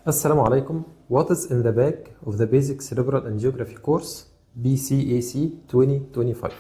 Assalamu alaikum. What is in the back of the basic cerebral angiography course BCAC 2025?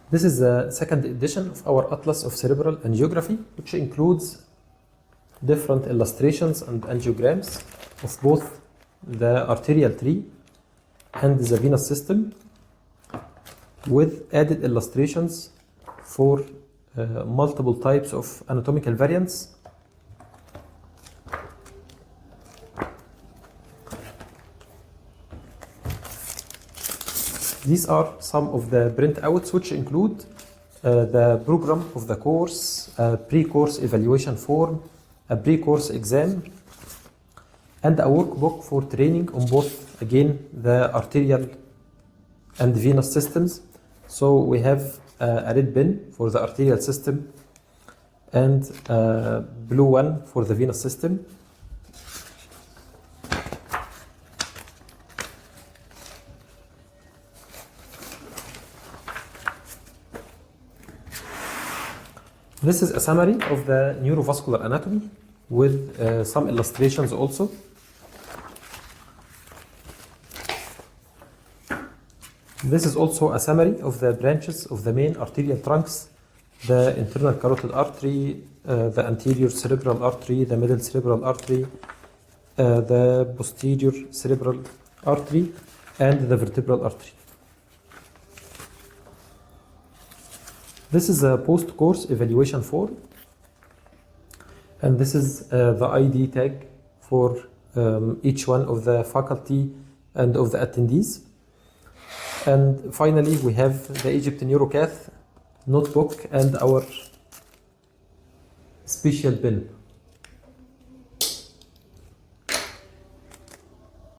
This is the second edition of our Atlas of Cerebral Angiography, which includes different illustrations and angiograms of both the arterial tree and the venous system, with added illustrations for multiple types of anatomical variants. These are some of the printouts, which include the program of the course, a pre-course evaluation form, a pre-course exam, and a workbook for training on both, again, the arterial and venous systems. So we have a red pen for the arterial system and a blue one for the venous system. This is a summary of the neurovascular anatomy with some illustrations also. This is also a summary of the branches of the main arterial trunks: the internal carotid artery, the anterior cerebral artery, the middle cerebral artery, the posterior cerebral artery, and the vertebral artery. This is a post-course evaluation form, and this is the ID tag for each one of the faculty and of the attendees. And finally, we have the Egypt Neurocath notebook and our special pen.